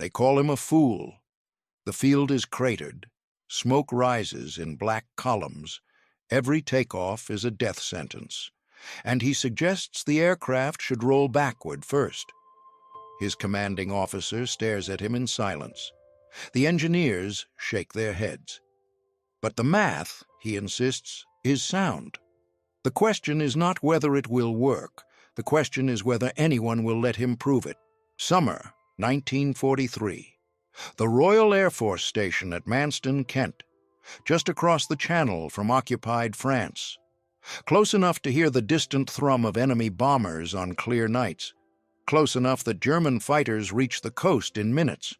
They call him a fool. The field is cratered. Smoke rises in black columns. Every takeoff is a death sentence. And he suggests the aircraft should roll backward first. His commanding officer stares at him in silence. The engineers shake their heads. But the math, he insists, is sound. The question is not whether it will work. The question is whether anyone will let him prove it. Summer, 1943. The Royal Air Force Station at Manston, Kent, just across the channel from occupied France. Close enough to hear the distant thrum of enemy bombers on clear nights. Close enough that German fighters reach the coast in minutes.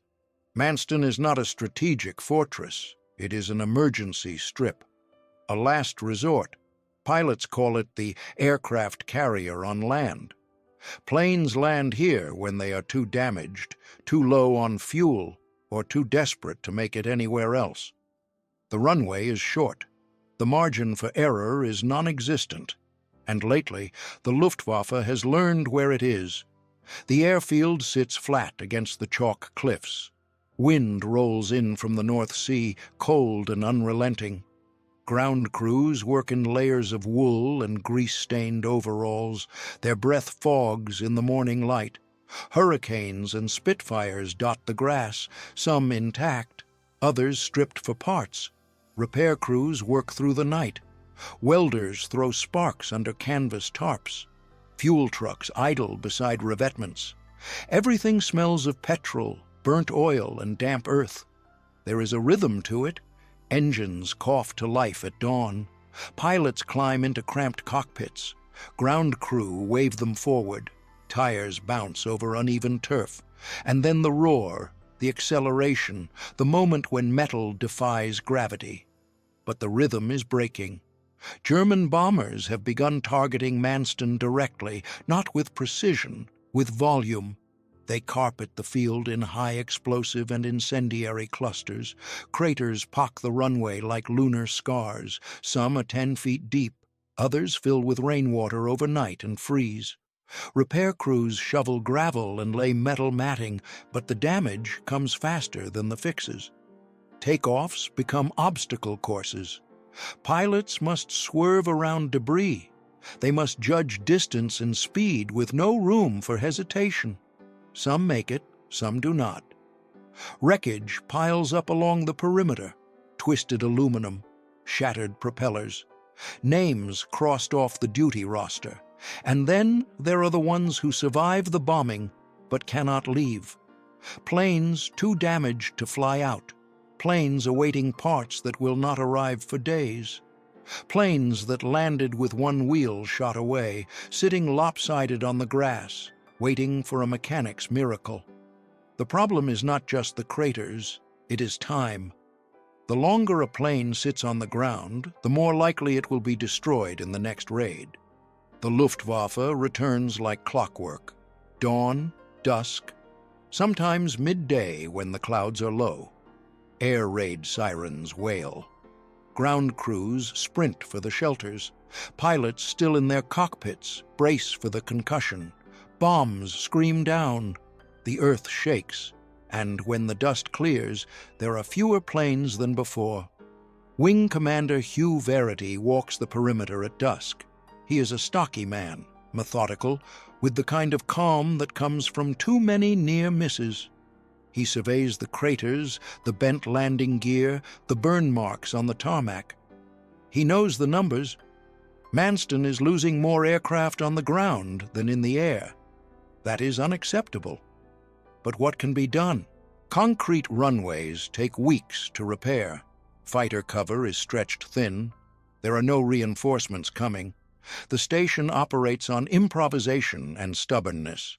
Manston is not a strategic fortress. It is an emergency strip. A last resort. Pilots call it the aircraft carrier on land. Planes land here when they are too damaged, too low on fuel, or too desperate to make it anywhere else. The runway is short. The margin for error is non-existent. And lately, the Luftwaffe has learned where it is. The airfield sits flat against the chalk cliffs. Wind rolls in from the North Sea, cold and unrelenting. Ground crews work in layers of wool and grease-stained overalls. Their breath fogs in the morning light. Hurricanes and Spitfires dot the grass, some intact, others stripped for parts. Repair crews work through the night. Welders throw sparks under canvas tarps. Fuel trucks idle beside revetments. Everything smells of petrol, burnt oil, and damp earth. There is a rhythm to it. Engines cough to life at dawn. Pilots climb into cramped cockpits. Ground crew wave them forward. Tires bounce over uneven turf. And then the roar, the acceleration, the moment when metal defies gravity. But the rhythm is breaking. German bombers have begun targeting Manston directly, not with precision, with volume. They carpet the field in high explosive and incendiary clusters. Craters pock the runway like lunar scars. Some are 10 feet deep, others fill with rainwater overnight and freeze. Repair crews shovel gravel and lay metal matting, but the damage comes faster than the fixes. Takeoffs become obstacle courses. Pilots must swerve around debris. They must judge distance and speed with no room for hesitation. Some make it, some do not. Wreckage piles up along the perimeter, twisted aluminum, shattered propellers, names crossed off the duty roster. And then there are the ones who survive the bombing but cannot leave. Planes too damaged to fly out. Planes awaiting parts that will not arrive for days. Planes that landed with one wheel shot away, sitting lopsided on the grass, waiting for a mechanic's miracle. The problem is not just the craters, it is time. The longer a plane sits on the ground, the more likely it will be destroyed in the next raid. The Luftwaffe returns like clockwork. Dawn, dusk, sometimes midday when the clouds are low. Air raid sirens wail. Ground crews sprint for the shelters. Pilots still in their cockpits brace for the concussion. Bombs scream down. The earth shakes. And when the dust clears, there are fewer planes than before. Wing Commander Hugh Verity walks the perimeter at dusk. He is a stocky man, methodical, with the kind of calm that comes from too many near misses. He surveys the craters, the bent landing gear, the burn marks on the tarmac. He knows the numbers. Manston is losing more aircraft on the ground than in the air. That is unacceptable. But what can be done? Concrete runways take weeks to repair. Fighter cover is stretched thin. There are no reinforcements coming. The station operates on improvisation and stubbornness.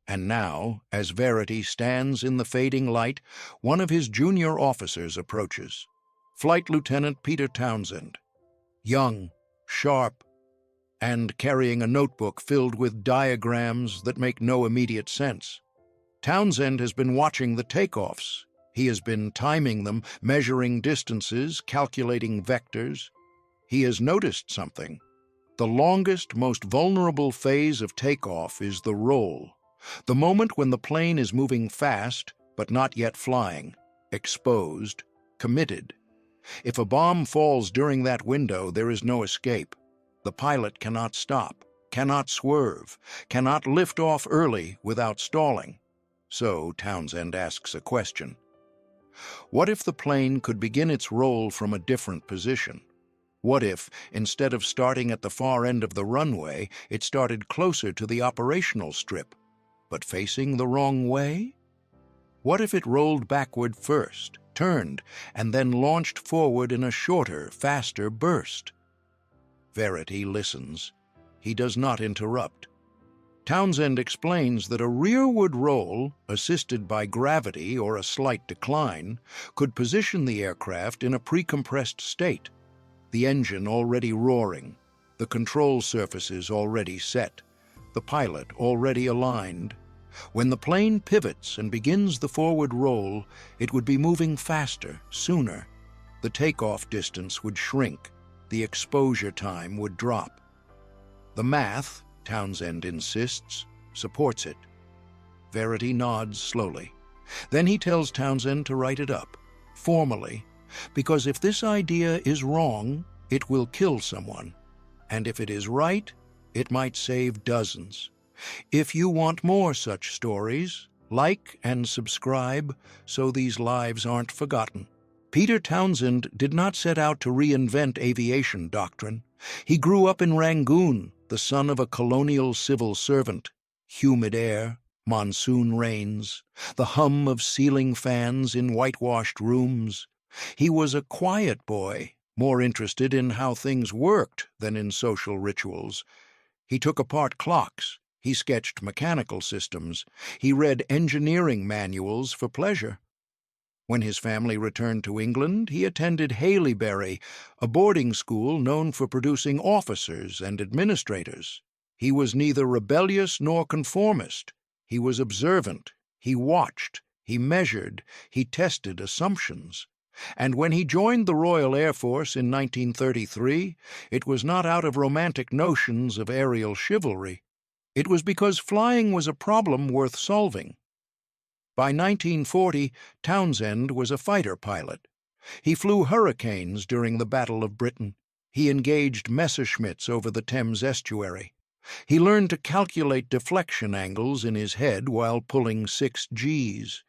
And now, as Verity stands in the fading light, one of his junior officers approaches. Flight Lieutenant Peter Townsend. Young, sharp, and carrying a notebook filled with diagrams that make no immediate sense. Townsend has been watching the takeoffs. He has been timing them, measuring distances, calculating vectors. He has noticed something. The longest, most vulnerable phase of takeoff is the roll. The moment when the plane is moving fast, but not yet flying, exposed, committed. If a bomb falls during that window, there is no escape. The pilot cannot stop, cannot swerve, cannot lift off early without stalling. So Townsend asks a question. What if the plane could begin its roll from a different position? What if, instead of starting at the far end of the runway, it started closer to the operational strip, but facing the wrong way? What if it rolled backward first, turned, and then launched forward in a shorter, faster burst? Verity listens. He does not interrupt. Townsend explains that a rearward roll, assisted by gravity or a slight decline, could position the aircraft in a pre-compressed state, the engine already roaring, the control surfaces already set, the pilot already aligned. When the plane pivots and begins the forward roll, it would be moving faster, sooner. The takeoff distance would shrink, the exposure time would drop. The math, Townsend insists, supports it. Verity nods slowly. Then he tells Townsend to write it up, formally, because if this idea is wrong, it will kill someone. And if it is right, it might save dozens. If you want more such stories, like and subscribe so these lives aren't forgotten. Peter Townsend did not set out to reinvent aviation doctrine. He grew up in Rangoon, the son of a colonial civil servant. Humid air, monsoon rains, the hum of ceiling fans in whitewashed rooms. He was a quiet boy, more interested in how things worked than in social rituals. He took apart clocks. He sketched mechanical systems. He read engineering manuals for pleasure. When his family returned to England, he attended Haileybury, a boarding school known for producing officers and administrators. He was neither rebellious nor conformist. He was observant. He watched. He measured. He tested assumptions. And when he joined the Royal Air Force in 1933, it was not out of romantic notions of aerial chivalry. It was because flying was a problem worth solving. By 1940, Townsend was a fighter pilot. He flew Hurricanes during the Battle of Britain. He engaged Messerschmitts over the Thames estuary. He learned to calculate deflection angles in his head while pulling 6 Gs.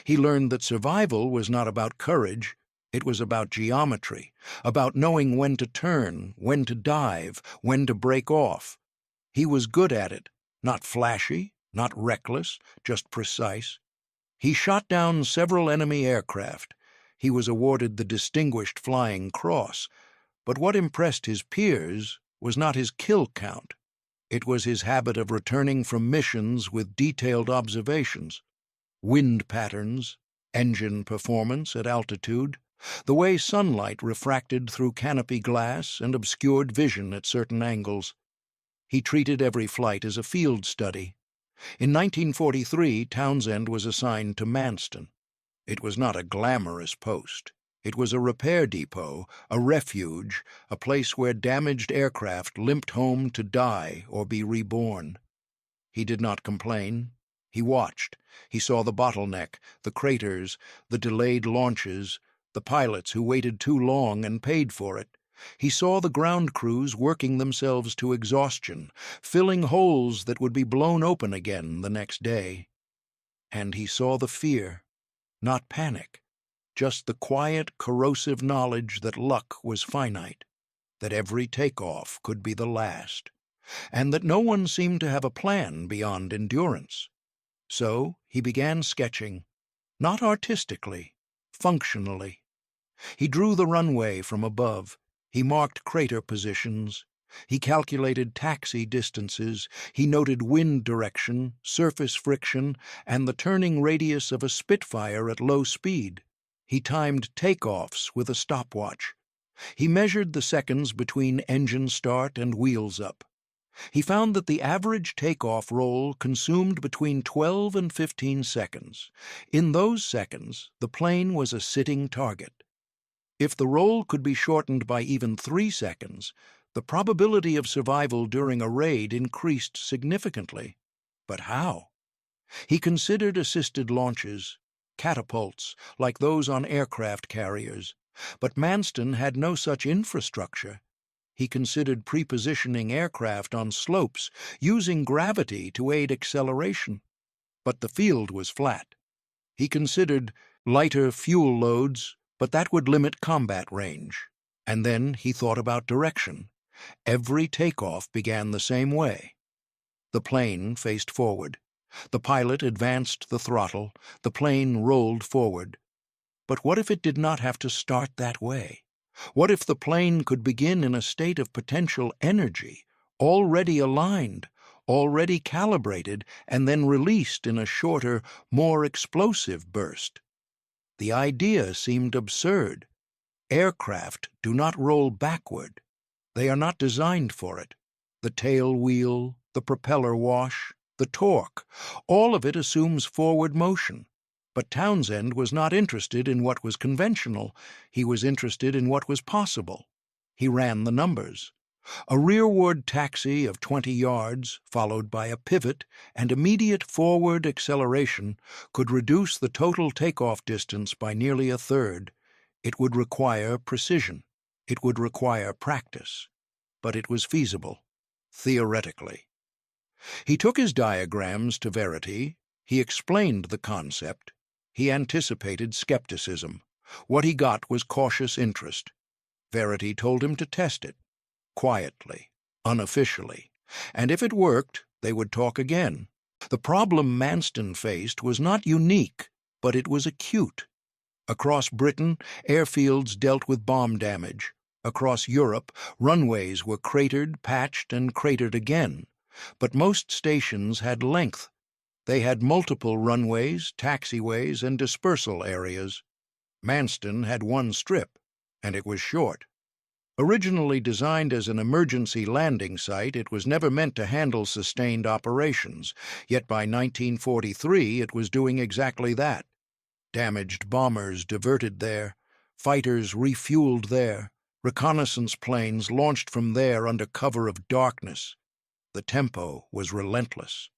He learned that survival was not about courage. It was about geometry, about knowing when to turn, when to dive, when to break off. He was good at it, not flashy, not reckless, just precise. He shot down several enemy aircraft. He was awarded the Distinguished Flying Cross. But what impressed his peers was not his kill count. It was his habit of returning from missions with detailed observations. Wind patterns, engine performance at altitude, the way sunlight refracted through canopy glass and obscured vision at certain angles. He treated every flight as a field study. In 1943, Townsend was assigned to Manston. It was not a glamorous post. It was a repair depot, a refuge, a place where damaged aircraft limped home to die or be reborn. He did not complain. He watched. He saw the bottleneck, the craters, the delayed launches, the pilots who waited too long and paid for it. He saw the ground crews working themselves to exhaustion, filling holes that would be blown open again the next day. And he saw the fear, not panic, just the quiet, corrosive knowledge that luck was finite, that every takeoff could be the last, and that no one seemed to have a plan beyond endurance. So he began sketching, not artistically, functionally. He drew the runway from above. He marked crater positions. He calculated taxi distances. He noted wind direction, surface friction, and the turning radius of a Spitfire at low speed. He timed takeoffs with a stopwatch. He measured the seconds between engine start and wheels up. He found that the average takeoff roll consumed between 12 and 15 seconds. In those seconds, the plane was a sitting target. If the roll could be shortened by even 3 seconds, the probability of survival during a raid increased significantly. But how? He considered assisted launches. catapults, like those on aircraft carriers. But Manston had no such infrastructure. He considered prepositioning aircraft on slopes, using gravity to aid acceleration. But the field was flat. He considered lighter fuel loads, but that would limit combat range. And then he thought about direction. Every takeoff began the same way. The plane faced forward. The pilot advanced the throttle. The plane rolled forward. But what if it did not have to start that way? What if the plane could begin in a state of potential energy, already aligned, already calibrated, and then released in a shorter, more explosive burst? The idea seemed absurd. Aircraft do not roll backward. They are not designed for it. The tail wheel, the propeller wash, the torque, all of it assumes forward motion. But Townsend was not interested in what was conventional. He was interested in what was possible. He ran the numbers. A rearward taxi of 20 yards, followed by a pivot and immediate forward acceleration, could reduce the total takeoff distance by nearly a third. It would require precision. It would require practice. But it was feasible, theoretically. He took his diagrams to Verity. He explained the concept. He anticipated skepticism. What he got was cautious interest. Verity told him to test it, quietly, unofficially, and if it worked, they would talk again. The problem Manston faced was not unique, but it was acute. Across Britain, airfields dealt with bomb damage. Across Europe, runways were cratered, patched, and cratered again. But most stations had length. They had multiple runways, taxiways, and dispersal areas. Manston had one strip, and it was short. Originally designed as an emergency landing site, it was never meant to handle sustained operations, yet by 1943 it was doing exactly that. Damaged bombers diverted there, fighters refueled there, reconnaissance planes launched from there under cover of darkness. The tempo was relentless.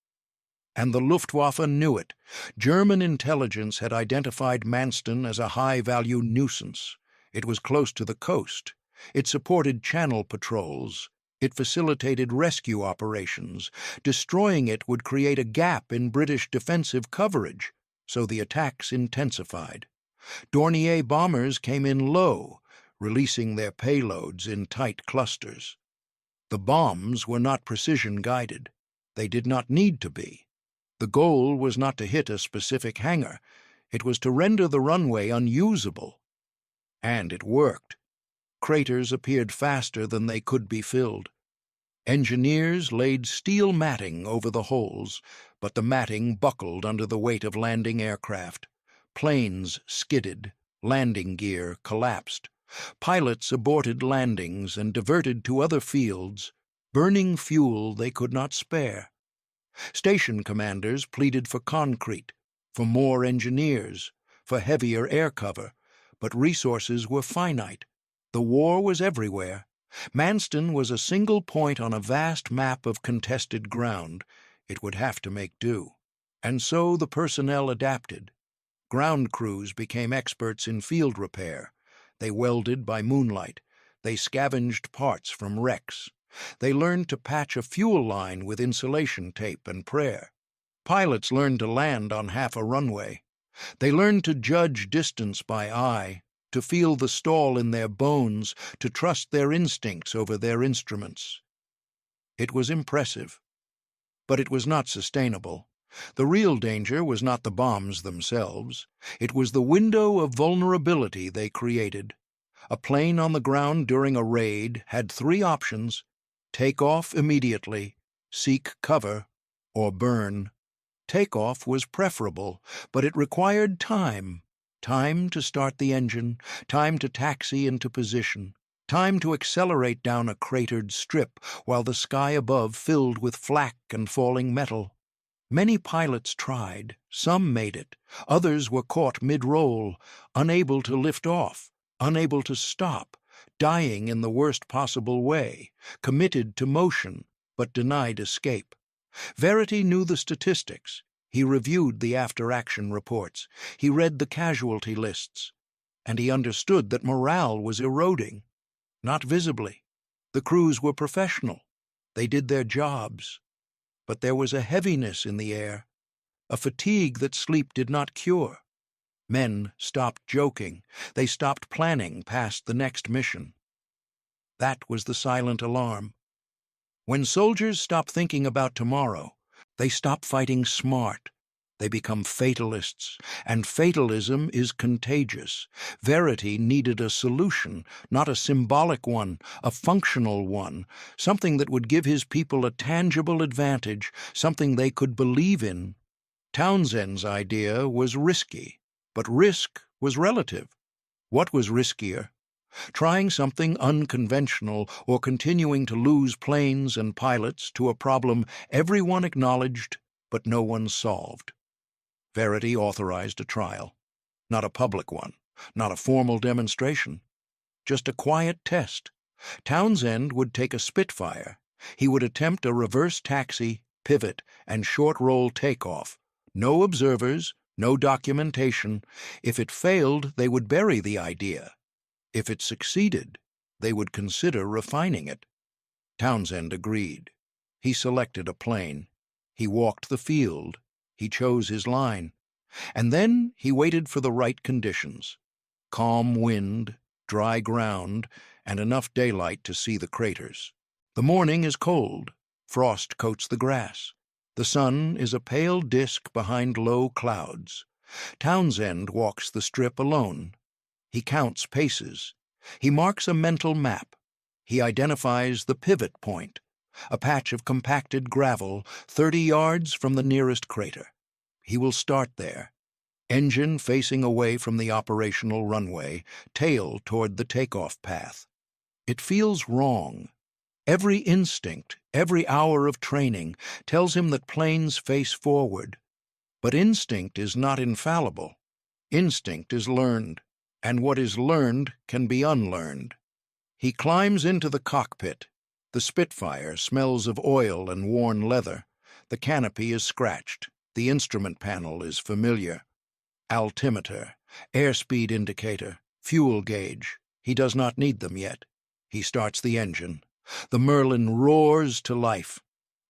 And the Luftwaffe knew it. German intelligence had identified Manston as a high-value nuisance. It was close to the coast. It supported channel patrols. It facilitated rescue operations. Destroying it would create a gap in British defensive coverage, so the attacks intensified. Dornier bombers came in low, releasing their payloads in tight clusters. The bombs were not precision-guided. They did not need to be. The goal was not to hit a specific hangar. It was to render the runway unusable. And it worked. Craters appeared faster than they could be filled. Engineers laid steel matting over the holes, but the matting buckled under the weight of landing aircraft. Planes skidded. Landing gear collapsed. Pilots aborted landings and diverted to other fields, burning fuel they could not spare. Station commanders pleaded for concrete, for more engineers, for heavier air cover, but resources were finite. The war was everywhere. Manston was a single point on a vast map of contested ground. It would have to make do. And so the personnel adapted. Ground crews became experts in field repair. They welded by moonlight. They scavenged parts from wrecks. They learned to patch a fuel line with insulation tape and prayer. Pilots learned to land on half a runway. They learned to judge distance by eye, to feel the stall in their bones, to trust their instincts over their instruments. It was impressive, but it was not sustainable. The real danger was not the bombs themselves. It was the window of vulnerability they created. A plane on the ground during a raid had three options: take off immediately, seek cover, or burn. Takeoff was preferable, but it required time. Time to start the engine, time to taxi into position, time to accelerate down a cratered strip while the sky above filled with flak and falling metal. Many pilots tried. Some made it. Others were caught mid-roll, unable to lift off, unable to stop, dying in the worst possible way, committed to motion, but denied escape. Verity knew the statistics. He reviewed the after-action reports. He read the casualty lists. And he understood that morale was eroding, not visibly. The crews were professional. They did their jobs. But there was a heaviness in the air, a fatigue that sleep did not cure. Men stopped joking. They stopped planning past the next mission. That was the silent alarm. When soldiers stop thinking about tomorrow, they stop fighting smart. They become fatalists, and fatalism is contagious. Verity needed a solution, not a symbolic one, a functional one, something that would give his people a tangible advantage, something they could believe in. Townsend's idea was risky, but risk was relative. What was riskier? Trying something unconventional or continuing to lose planes and pilots to a problem everyone acknowledged but no one solved. Verity authorized a trial. Not a public one, not a formal demonstration, just a quiet test. Townsend would take a Spitfire. He would attempt a reverse taxi, pivot, and short-roll takeoff. No observers, no documentation. If it failed, they would bury the idea. If it succeeded, they would consider refining it. Townsend agreed. He selected a plane. He walked the field. He chose his line. And then he waited for the right conditions. Calm wind, dry ground, and enough daylight to see the craters. The morning is cold. Frost coats the grass. The sun is a pale disk behind low clouds. Townsend walks the strip alone. He counts paces. He marks a mental map. He identifies the pivot point, a patch of compacted gravel 30 yards from the nearest crater. He will start there, engine facing away from the operational runway, tail toward the takeoff path. It feels wrong. Every instinct, every hour of training tells him that planes face forward. But instinct is not infallible. Instinct is learned, and what is learned can be unlearned. He climbs into the cockpit. The Spitfire smells of oil and worn leather. The canopy is scratched. The instrument panel is familiar. Altimeter, airspeed indicator, fuel gauge. He does not need them yet. He starts the engine. The Merlin roars to life.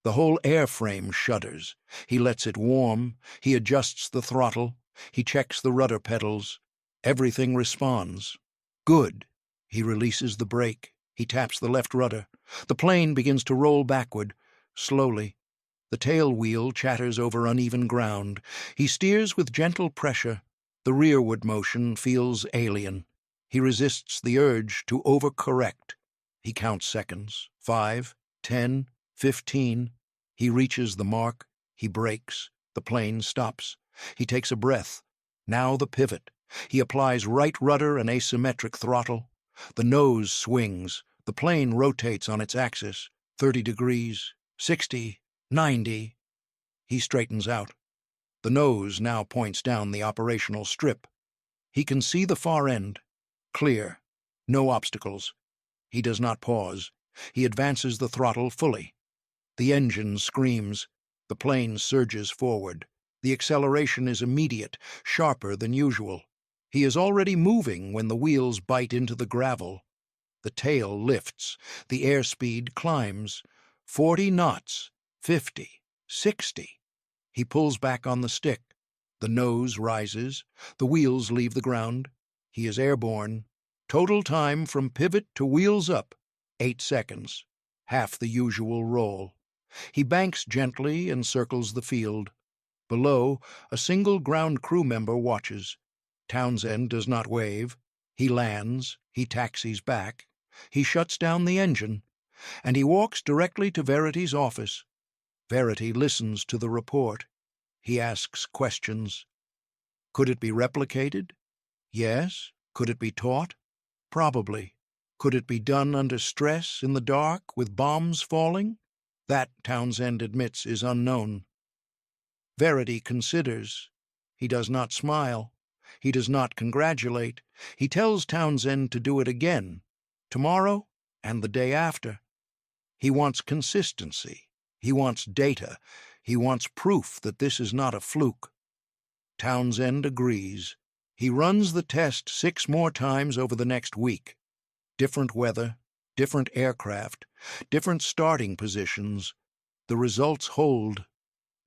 The whole airframe shudders. He lets it warm. He adjusts the throttle. He checks the rudder pedals. Everything responds. Good. He releases the brake. He taps the left rudder. The plane begins to roll backward, slowly. The tail wheel chatters over uneven ground. He steers with gentle pressure. The rearward motion feels alien. He resists the urge to overcorrect. He counts seconds. 5, 10, 15. He reaches the mark. He brakes. The plane stops. He takes a breath. Now the pivot. He applies right rudder and asymmetric throttle. The nose swings. The plane rotates on its axis. 30 degrees, 60, 90. He straightens out. The nose now points down the operational strip. He can see the far end. Clear. No obstacles. He does not pause. He advances the throttle fully. The engine screams. The plane surges forward. The acceleration is immediate, sharper than usual. He is already moving when the wheels bite into the gravel. The tail lifts. The airspeed climbs. 40 knots, 50, 60. He pulls back on the stick. The nose rises. The wheels leave the ground. He is airborne. Total time from pivot to wheels up, 8 seconds. Half the usual roll. He banks gently and circles the field. Below, a single ground crew member watches. Townsend does not wave. He lands. He taxis back. He shuts down the engine. And he walks directly to Verity's office. Verity listens to the report. He asks questions. Could it be replicated? Yes. Could it be taught? Probably. Could it be done under stress in the dark with bombs falling? That, Townsend admits, is unknown. Verity considers. He does not smile. He does not congratulate. He tells Townsend to do it again, tomorrow and the day after. He wants consistency. He wants data. He wants proof that this is not a fluke. Townsend agrees. He runs the test 6 more times over the next week. Different weather, different aircraft, different starting positions. The results hold.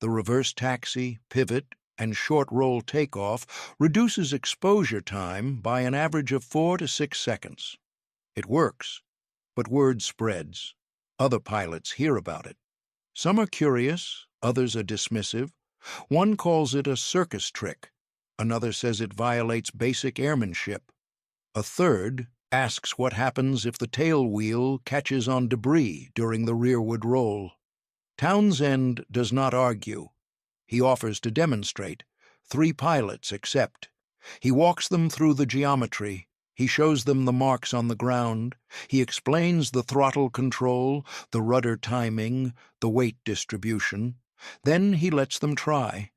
The reverse taxi, pivot, and short roll takeoff reduces exposure time by an average of 4 to 6 seconds. It works, but word spreads. Other pilots hear about it. Some are curious, others are dismissive. One calls it a circus trick. Another says it violates basic airmanship. A third asks what happens if the tail wheel catches on debris during the rearward roll. Townsend does not argue. He offers to demonstrate. 3 pilots accept. He walks them through the geometry. He shows them the marks on the ground. He explains the throttle control, the rudder timing, the weight distribution. Then he lets them try.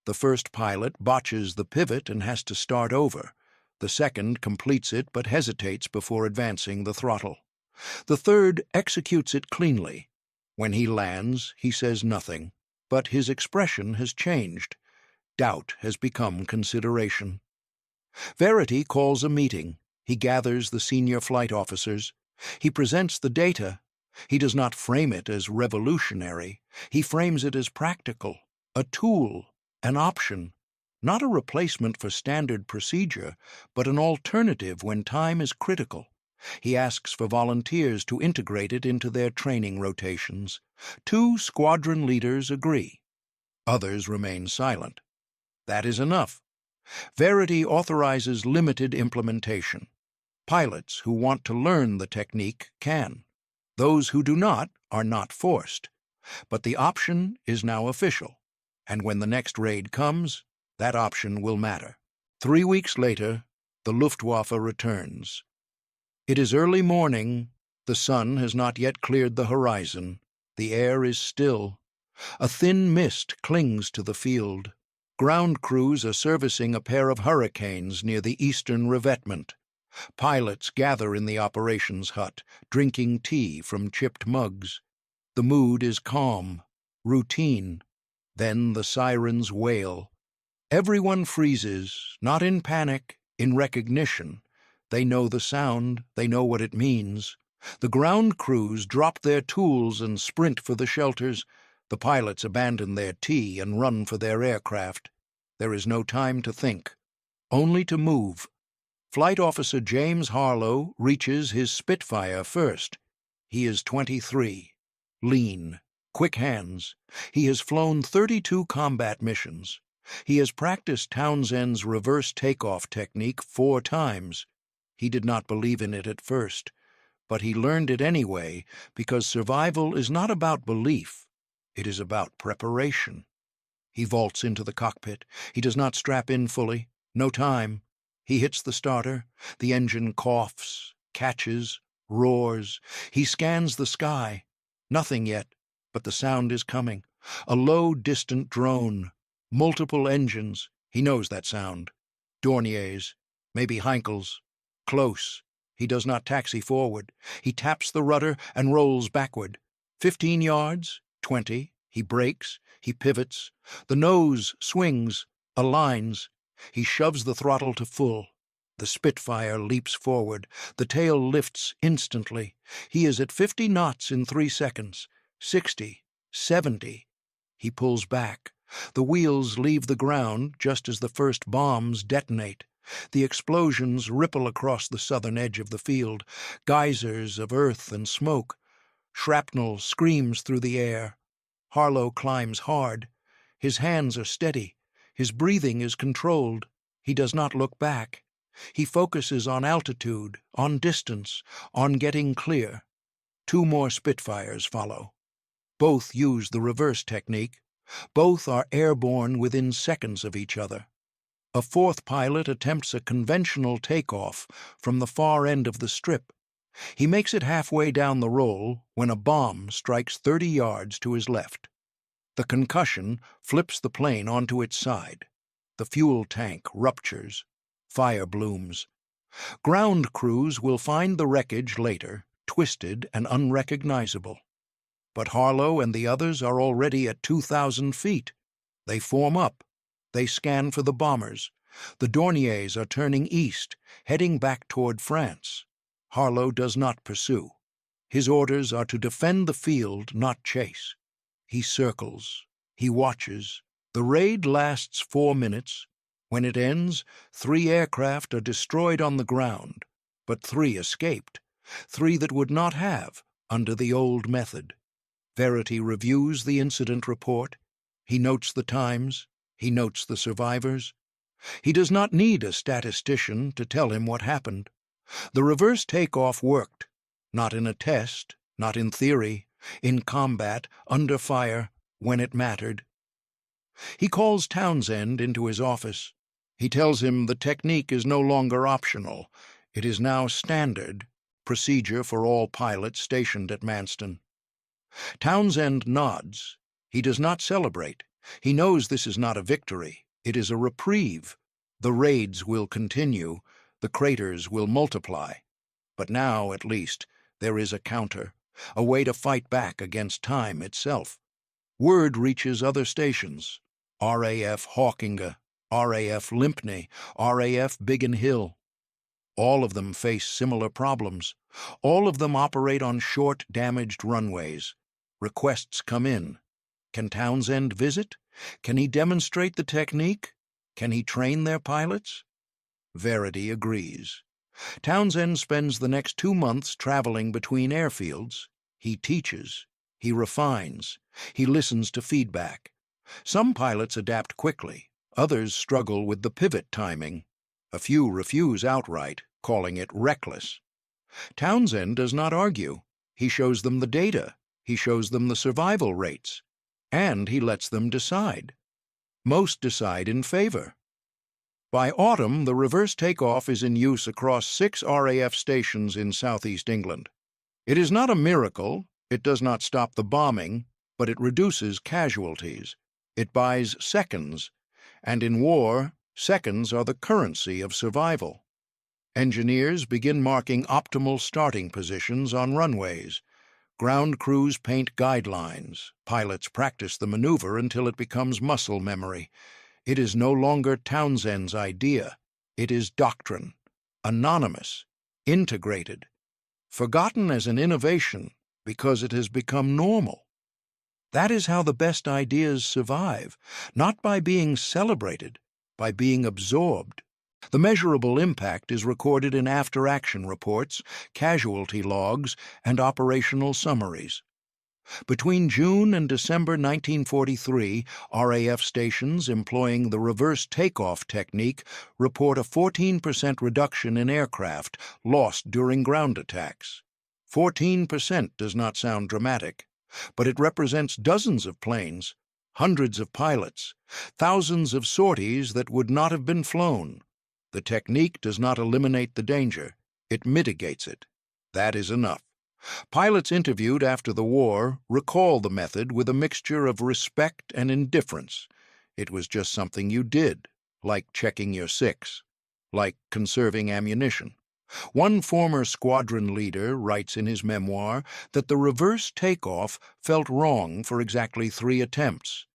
The first pilot botches the pivot and has to start over. The second completes it but hesitates before advancing the throttle. The third executes it cleanly. When he lands, he says nothing, but his expression has changed. Doubt has become consideration. Verity calls a meeting. He gathers the senior flight officers. He presents the data. He does not frame it as revolutionary. He frames it as practical, a tool, an option, not a replacement for standard procedure, but an alternative when time is critical. He asks for volunteers to integrate it into their training rotations. 2 squadron leaders agree. Others remain silent. That is enough. Verity authorizes limited implementation. Pilots who want to learn the technique can. Those who do not are not forced. But the option is now official, and when the next raid comes, that option will matter. 3 weeks later, the Luftwaffe returns. It is early morning. The sun has not yet cleared the horizon. The air is still. A thin mist clings to the field. Ground crews are servicing a pair of Hurricanes near the eastern revetment. Pilots gather in the operations hut, drinking tea from chipped mugs. The mood is calm, routine. Then the sirens wail. Everyone freezes, not in panic, in recognition. They know the sound, they know what it means. The ground crews drop their tools and sprint for the shelters. The pilots abandon their tea and run for their aircraft. There is no time to think, only to move. Flight Officer James Harlow reaches his Spitfire first. He is 23, lean, quick hands. He has flown 32 combat missions. He has practiced Townsend's reverse takeoff technique 4 times. He did not believe in it at first, but he learned it anyway because survival is not about belief. It is about preparation. He vaults into the cockpit. He does not strap in fully. No time. He hits the starter. The engine coughs, catches, roars. He scans the sky. Nothing yet, but the sound is coming. A low, distant drone. Multiple engines. He knows that sound. Dornier's, maybe Heinkel's. Close. He does not taxi forward. He taps the rudder and rolls backward. 15 yards, 20. He brakes. He pivots. The nose swings, aligns. He shoves the throttle to full. The Spitfire leaps forward. The tail lifts instantly. He is at 50 knots in 3 seconds. 60, 70. He pulls back. The wheels leave the ground just as the first bombs detonate. The explosions ripple across the southern edge of the field, geysers of earth and smoke. Shrapnel screams through the air. Harlow climbs hard. His hands are steady. His breathing is controlled. He does not look back. He focuses on altitude, on distance, on getting clear. 2 more Spitfires follow. Both use the reverse technique. Both are airborne within seconds of each other. A 4th pilot attempts a conventional takeoff from the far end of the strip. He makes it halfway down the roll when a bomb strikes 30 yards to his left. The concussion flips the plane onto its side. The fuel tank ruptures. Fire blooms. Ground crews will find the wreckage later, twisted and unrecognizable. But Harlow and the others are already at 2,000 feet. They form up. They scan for the bombers. The Dorniers are turning east, heading back toward France. Harlow does not pursue. His orders are to defend the field, not chase. He circles. He watches. The raid lasts 4 minutes. When it ends, 3 aircraft are destroyed on the ground, but 3 escaped. 3 that would not have, under the old method. Verity reviews the incident report. He notes the times. He notes the survivors. He does not need a statistician to tell him what happened. The reverse takeoff worked, not in a test, not in theory, in combat, under fire, when it mattered. He calls Townsend into his office. He tells him the technique is no longer optional. It is now standard procedure for all pilots stationed at Manston. Townsend nods. He does not celebrate. He knows this is not a victory. It is a reprieve. The raids will continue. The craters will multiply. But now, at least, there is a counter, a way to fight back against time itself. Word reaches other stations. RAF Hawkinge, RAF Lympne, RAF Biggin Hill. All of them face similar problems. All of them operate on short, damaged runways. Requests come in. Can Townsend visit? Can he demonstrate the technique? Can he train their pilots? Verity agrees. Townsend spends the next 2 months traveling between airfields. He teaches. He refines. He listens to feedback. Some pilots adapt quickly. Others struggle with the pivot timing. A few refuse outright, calling it reckless. Townsend does not argue. He shows them the data. He shows them the survival rates. And he lets them decide. Most decide in favor. By autumn, the reverse takeoff is in use across 6 RAF stations in southeast England. It is not a miracle. It does not stop the bombing, but it reduces casualties. It buys seconds. And in war, seconds are the currency of survival. Engineers begin marking optimal starting positions on runways. Ground crews paint guidelines. Pilots practice the maneuver until it becomes muscle memory. It is no longer Townsend's idea. It is doctrine. Anonymous. Integrated. Forgotten as an innovation because it has become normal. That is how the best ideas survive, not by being celebrated, by being absorbed. The measurable impact is recorded in after-action reports, casualty logs, and operational summaries. Between June and December 1943, RAF stations employing the reverse takeoff technique report a 14% reduction in aircraft lost during ground attacks. 14% does not sound dramatic, but it represents dozens of planes, hundreds of pilots, thousands of sorties that would not have been flown. The technique does not eliminate the danger. It mitigates it. That is enough. Pilots interviewed after the war recall the method with a mixture of respect and indifference. It was just something you did, like checking your six, like conserving ammunition. One former squadron leader writes in his memoir that the reverse takeoff felt wrong for exactly 3 attempts.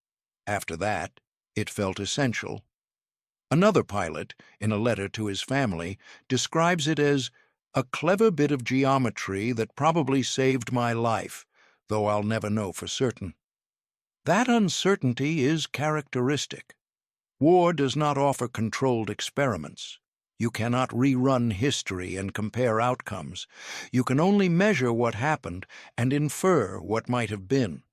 After that, it felt essential. Another pilot, in a letter to his family, describes it as a clever bit of geometry that probably saved my life, though I'll never know for certain. That uncertainty is characteristic. War does not offer controlled experiments. You cannot rerun history and compare outcomes. You can only measure what happened and infer what might have been.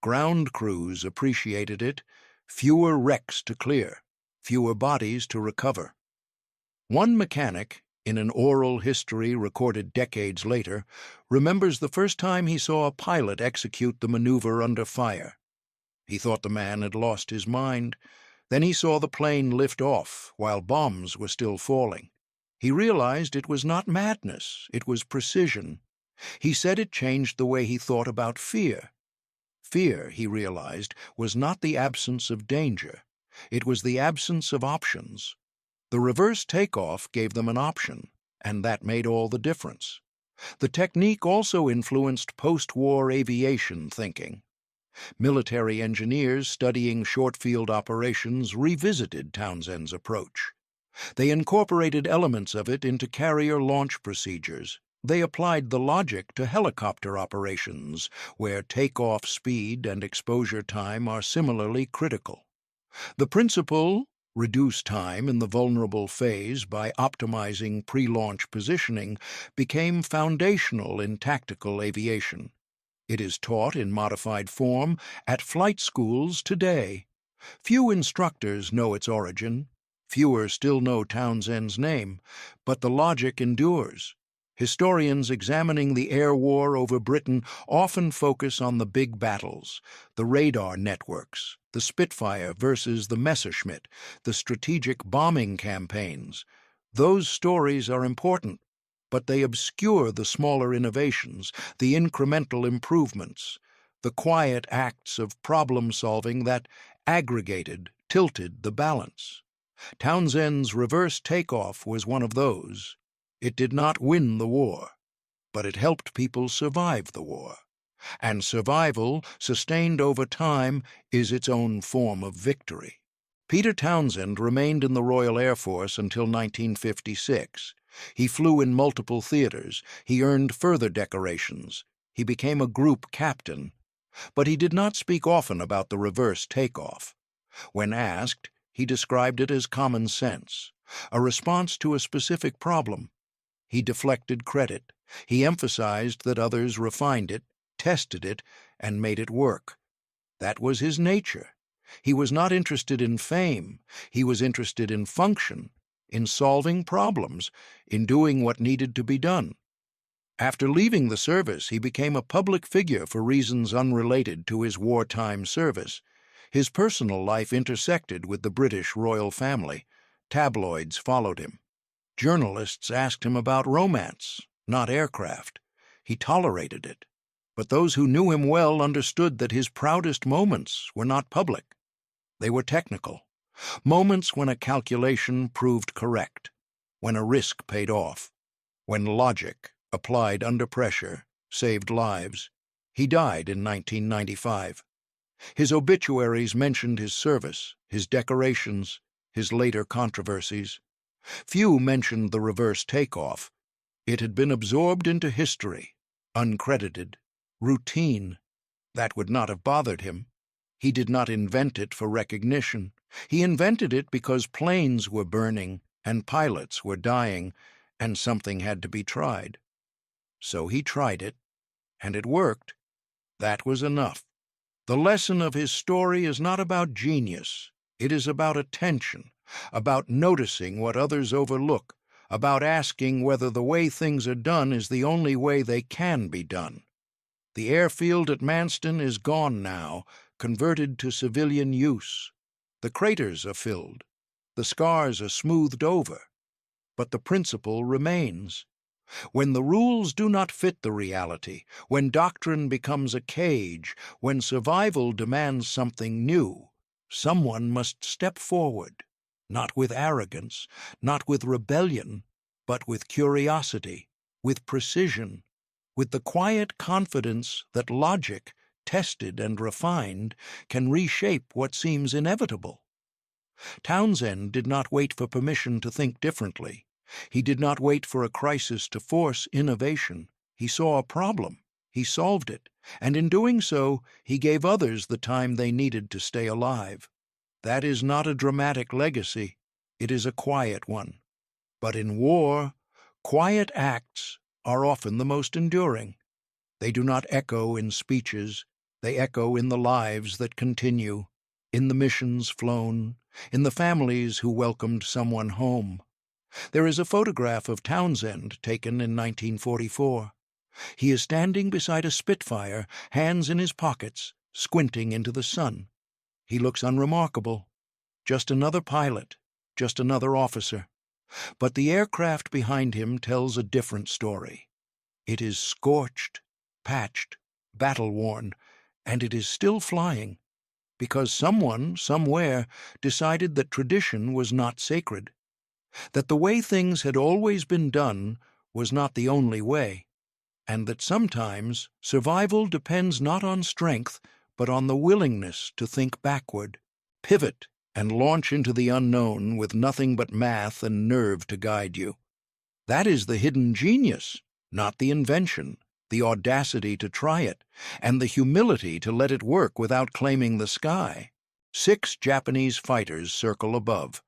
Ground crews appreciated it. Fewer wrecks to clear. Fewer bodies to recover. One mechanic, in an oral history recorded decades later, remembers the first time he saw a pilot execute the maneuver under fire. He thought the man had lost his mind. Then he saw the plane lift off while bombs were still falling. He realized it was not madness, it was precision. He said it changed the way he thought about fear. Fear, he realized, was not the absence of danger. It was the absence of options. The reverse takeoff gave them an option, and that made all the difference. The technique also influenced post-war aviation thinking. Military engineers studying short-field operations revisited Townsend's approach. They incorporated elements of it into carrier launch procedures. They applied the logic to helicopter operations, where takeoff speed and exposure time are similarly critical. The principle, reduce time in the vulnerable phase by optimizing pre-launch positioning, became foundational in tactical aviation. It is taught in modified form at flight schools today. Few instructors know its origin. Fewer still know Townsend's name, but the logic endures. Historians examining the air war over Britain often focus on the big battles, the radar networks, the Spitfire versus the Messerschmitt, the strategic bombing campaigns. Those stories are important, but they obscure the smaller innovations, the incremental improvements, the quiet acts of problem-solving that aggregated, tilted the balance. Townsend's reverse takeoff was one of those. It did not win the war, but it helped people survive the war. And survival, sustained over time, is its own form of victory. Peter Townsend remained in the Royal Air Force until 1956. He flew in multiple theaters. He earned further decorations. He became a group captain. But he did not speak often about the reverse takeoff. When asked, he described it as common sense, a response to a specific problem. He deflected credit. He emphasized that others refined it, tested it, and made it work. That was his nature. He was not interested in fame. He was interested in function, in solving problems, in doing what needed to be done. After leaving the service, he became a public figure for reasons unrelated to his wartime service. His personal life intersected with the British royal family. Tabloids followed him. Journalists asked him about romance, not aircraft. He tolerated it. But those who knew him well understood that his proudest moments were not public. They were technical. Moments when a calculation proved correct, when a risk paid off, when logic, applied under pressure, saved lives. He died in 1995. His obituaries mentioned his service, his decorations, his later controversies. Few mentioned the reverse takeoff. It had been absorbed into history, uncredited, routine. That would not have bothered him. He did not invent it for recognition. He invented it because planes were burning and pilots were dying, and something had to be tried. So he tried it, and it worked. That was enough. The lesson of his story is not about genius. It is about attention, about noticing what others overlook, about asking whether the way things are done is the only way they can be done. The airfield at Manston is gone now, converted to civilian use. The craters are filled. The scars are smoothed over. But the principle remains. When the rules do not fit the reality, when doctrine becomes a cage, when survival demands something new, someone must step forward, not with arrogance, not with rebellion, but with curiosity, with precision, with the quiet confidence that logic, tested and refined, can reshape what seems inevitable. Townsend did not wait for permission to think differently. He did not wait for a crisis to force innovation. He saw a problem. He solved it, and in doing so, he gave others the time they needed to stay alive. That is not a dramatic legacy. It is a quiet one. But in war, quiet acts are often the most enduring. They do not echo in speeches. They echo in the lives that continue, in the missions flown, in the families who welcomed someone home. There is a photograph of Townsend taken in 1944. He is standing beside a Spitfire, hands in his pockets, squinting into the sun. He looks unremarkable. Just another pilot, just another officer. But the aircraft behind him tells a different story. It is scorched, patched, battle-worn, and it is still flying, because someone, somewhere, decided that tradition was not sacred, that the way things had always been done was not the only way. and that sometimes survival depends not on strength, but on the willingness to think backward, pivot, and launch into the unknown with nothing but math and nerve to guide you. That is the hidden genius, not the invention, the audacity to try it, and the humility to let it work without claiming the sky. 6 Japanese fighters circle above.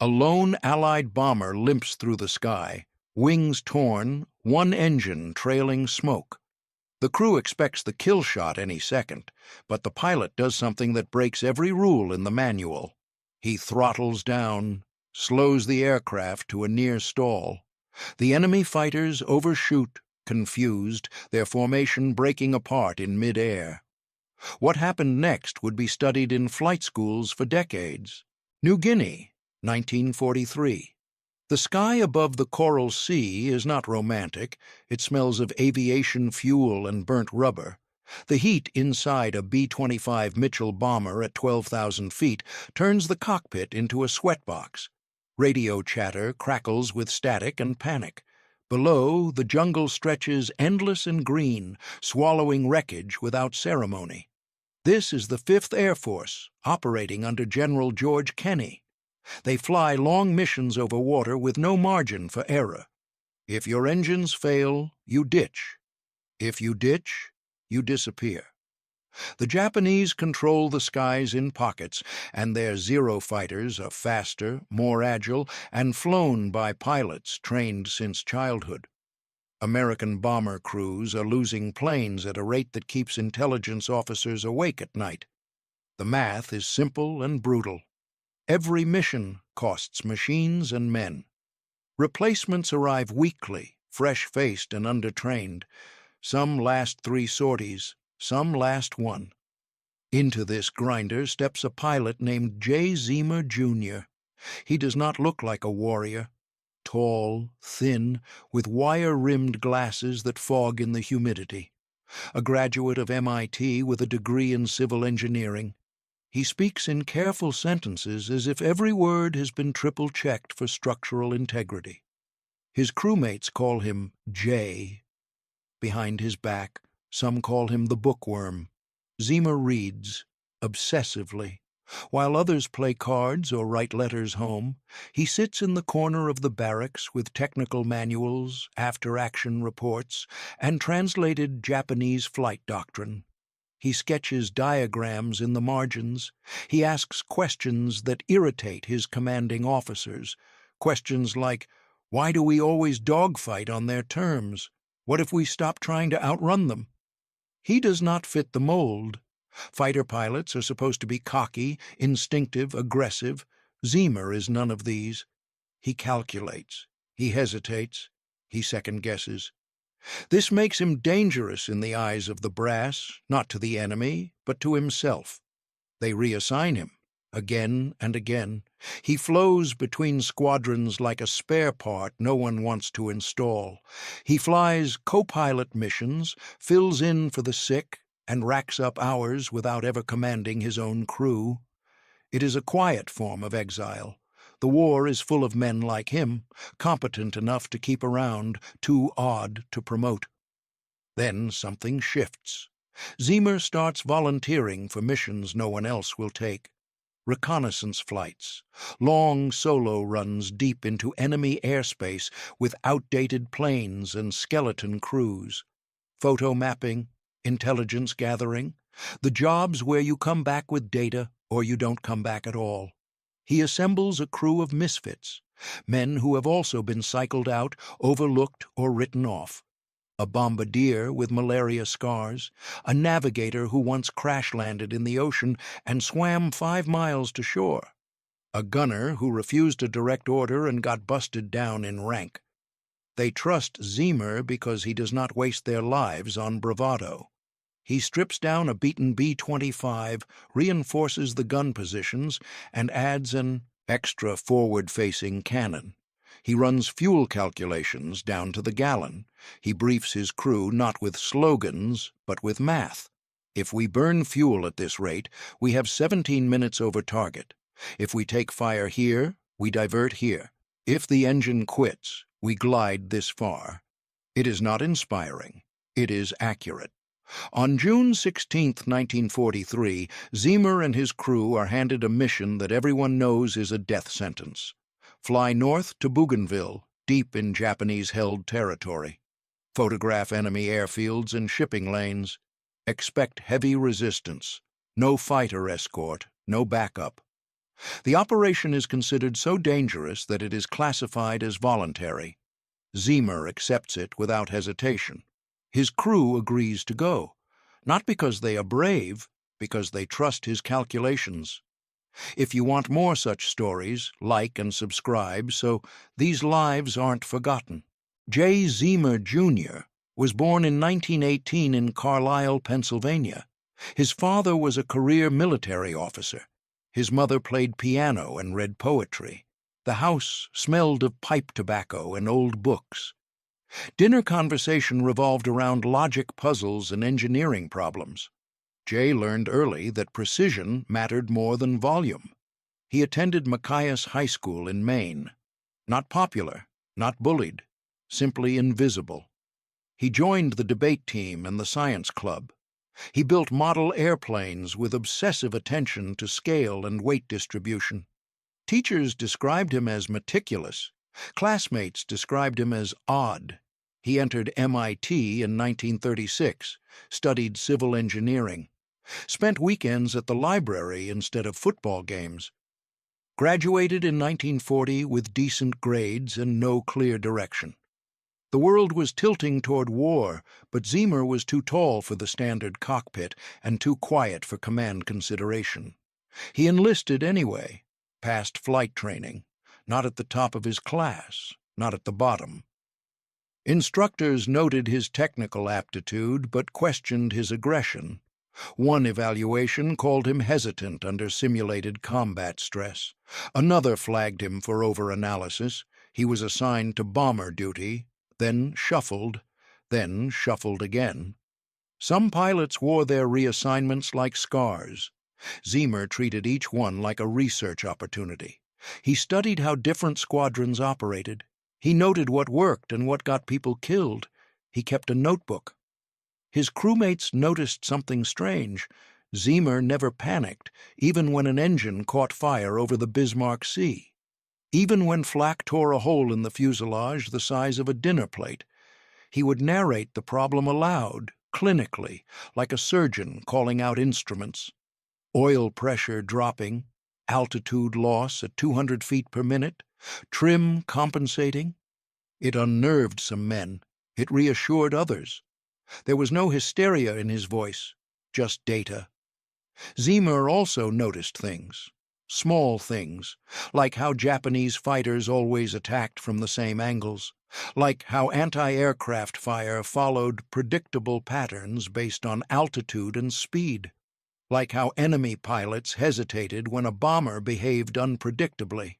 A lone Allied bomber limps through the sky, wings torn, one engine trailing smoke. The crew expects the kill shot any second, but the pilot does something that breaks every rule in the manual. He throttles down, slows the aircraft to a near stall. The enemy fighters overshoot, confused, their formation breaking apart in mid-air. What happened next would be studied in flight schools for decades. New Guinea, 1943. The sky above the Coral Sea is not romantic. It smells of aviation fuel and burnt rubber. The heat inside a B-25 Mitchell bomber at 12,000 feet turns the cockpit into a sweatbox. Radio chatter crackles with static and panic. Below, the jungle stretches endless and green, swallowing wreckage without ceremony. This is the 5th Air Force, operating under General George Kenney. They fly long missions over water with no margin for error. If your engines fail, you ditch. If you ditch, you disappear. The Japanese control the skies in pockets, and their Zero fighters are faster, more agile, and flown by pilots trained since childhood. American bomber crews are losing planes at a rate that keeps intelligence officers awake at night. The math is simple and brutal. Every mission costs machines and men. Replacements arrive weekly, fresh-faced and undertrained. Some last 3 sorties, some last 1. Into this grinder steps a pilot named J. Zemer, Jr. He does not look like a warrior. Tall, thin, with wire-rimmed glasses that fog in the humidity. A graduate of MIT with a degree in civil engineering. He speaks in careful sentences as if every word has been triple-checked for structural integrity. His crewmates call him Jay. Behind his back, some call him the bookworm. Zemer reads, obsessively. While others play cards or write letters home, he sits in the corner of the barracks with technical manuals, after-action reports, and translated Japanese flight doctrine. He sketches diagrams in the margins. He asks questions that irritate his commanding officers. Questions like, why do we always dogfight on their terms? What if we stop trying to outrun them? He does not fit the mold. Fighter pilots are supposed to be cocky, instinctive, aggressive. Zemer is none of these. He calculates. He hesitates. He second-guesses. This makes him dangerous in the eyes of the brass, not to the enemy, but to himself. They reassign him, again and again. He flows between squadrons like a spare part no one wants to install. He flies co-pilot missions, fills in for the sick, and racks up hours without ever commanding his own crew. It is a quiet form of exile. The war is full of men like him, competent enough to keep around, too odd to promote. Then something shifts. Zemer starts volunteering for missions no one else will take. Reconnaissance flights, long solo runs deep into enemy airspace with outdated planes and skeleton crews. Photo mapping, intelligence gathering, the jobs where you come back with data or you don't come back at all. He assembles a crew of misfits, men who have also been cycled out, overlooked, or written off. A bombardier with malaria scars, a navigator who once crash-landed in the ocean and swam 5 miles to shore, a gunner who refused a direct order and got busted down in rank. They trust Zemer because he does not waste their lives on bravado. He strips down a beaten B-25, reinforces the gun positions, and adds an extra forward-facing cannon. He runs fuel calculations down to the gallon. He briefs his crew not with slogans, but with math. If we burn fuel at this rate, we have 17 minutes over target. If we take fire here, we divert here. If the engine quits, we glide this far. It is not inspiring. It is accurate. On June 16, 1943, Ziemer and his crew are handed a mission that everyone knows is a death sentence. Fly north to Bougainville, deep in Japanese-held territory. Photograph enemy airfields and shipping lanes. Expect heavy resistance. No fighter escort, no backup. The operation is considered so dangerous that it is classified as voluntary. Ziemer accepts it without hesitation. His crew agrees to go, not because they are brave, because they trust his calculations. If you want more such stories, like and subscribe so these lives aren't forgotten. J. Ziemer, Jr. was born in 1918 in Carlisle, Pennsylvania. His father was a career military officer. His mother played piano and read poetry. The house smelled of pipe tobacco and old books. Dinner conversation revolved around logic puzzles and engineering problems. Jay learned early that precision mattered more than volume. He attended Machias High School in Maine. Not popular, not bullied, simply invisible. He joined the debate team and the science club. He built model airplanes with obsessive attention to scale and weight distribution. Teachers described him as meticulous. Classmates described him as odd. He entered MIT in 1936, studied civil engineering, spent weekends at the library instead of football games. Graduated in 1940 with decent grades and no clear direction. The world was tilting toward war, but Ziemer was too tall for the standard cockpit and too quiet for command consideration. He enlisted anyway, passed flight training, not at the top of his class, not at the bottom. Instructors noted his technical aptitude but questioned his aggression. One evaluation called him hesitant under simulated combat stress. Another flagged him for overanalysis. He was assigned to bomber duty, then shuffled again. Some pilots wore their reassignments like scars. Ziemer treated each one like a research opportunity. He studied how different squadrons operated. He noted what worked and what got people killed. He kept a notebook. His crewmates noticed something strange. Ziemer never panicked, even when an engine caught fire over the Bismarck Sea. Even when flak tore a hole in the fuselage the size of a dinner plate, he would narrate the problem aloud, clinically, like a surgeon calling out instruments. Oil pressure dropping, altitude loss at 200 feet per minute, trim compensating. It unnerved some men. It reassured others. There was no hysteria in his voice, just data. Ziemer also noticed things. Small things, like how Japanese fighters always attacked from the same angles, like how anti-aircraft fire followed predictable patterns based on altitude and speed, like how enemy pilots hesitated when a bomber behaved unpredictably.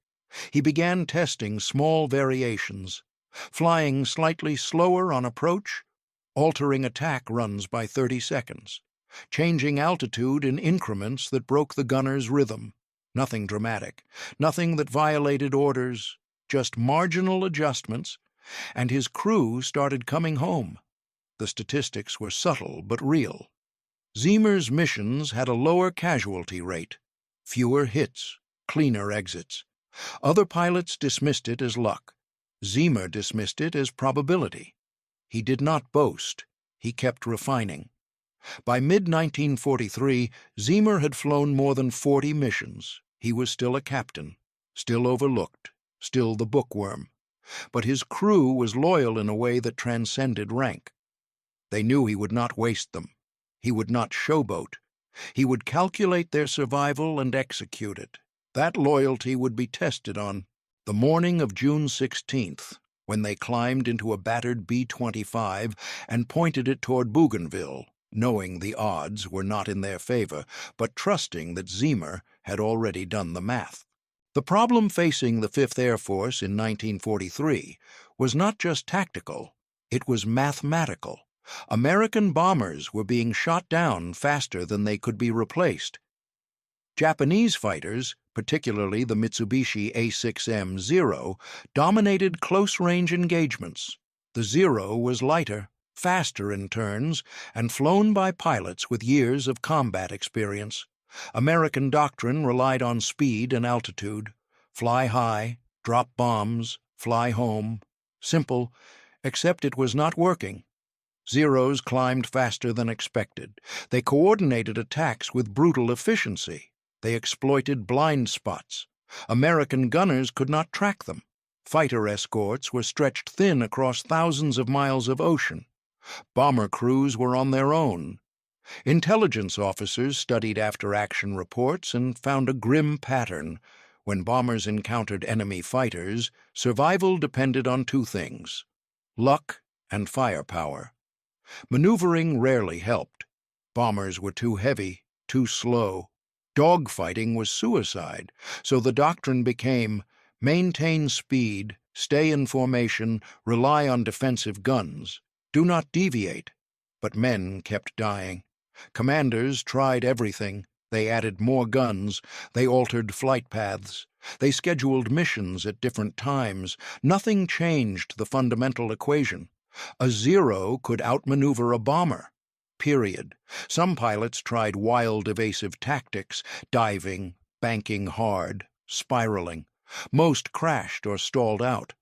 He began testing small variations, flying slightly slower on approach, altering attack runs by 30 seconds, changing altitude in increments that broke the gunner's rhythm. Nothing dramatic, nothing that violated orders, just marginal adjustments, and his crew started coming home. The statistics were subtle but real. Ziemer's missions had a lower casualty rate, fewer hits, cleaner exits. Other pilots dismissed it as luck. Ziemer dismissed it as probability. He did not boast. He kept refining. By mid-1943, Ziemer had flown more than 40 missions. He was still a captain, still overlooked, still the bookworm. But his crew was loyal in a way that transcended rank. They knew he would not waste them. He would not showboat. He would calculate their survival and execute it. That loyalty would be tested on the morning of June 16th, when they climbed into a battered B-25 and pointed it toward Bougainville, knowing the odds were not in their favor, but trusting that Ziemer had already done the math. The problem facing the 5th Air Force in 1943 was not just tactical, it was mathematical. American bombers were being shot down faster than they could be replaced. Japanese fighters, particularly the Mitsubishi A6M Zero, dominated close-range engagements. The Zero was lighter, faster in turns, and flown by pilots with years of combat experience. American doctrine relied on speed and altitude. Fly high, drop bombs, fly home. Simple, except it was not working. Zeros climbed faster than expected. They coordinated attacks with brutal efficiency. They exploited blind spots. American gunners could not track them. Fighter escorts were stretched thin across thousands of miles of ocean. Bomber crews were on their own. Intelligence officers studied after-action reports and found a grim pattern. When bombers encountered enemy fighters, survival depended on two things: luck and firepower. Maneuvering rarely helped. Bombers were too heavy, too slow. Dogfighting was suicide, so the doctrine became maintain speed, stay in formation, rely on defensive guns. Do not deviate. But men kept dying. Commanders tried everything. They added more guns. They altered flight paths. They scheduled missions at different times. Nothing changed the fundamental equation. A zero could outmaneuver a bomber. Period. Some pilots tried wild, evasive tactics, diving, banking hard, spiraling. Most crashed or stalled out.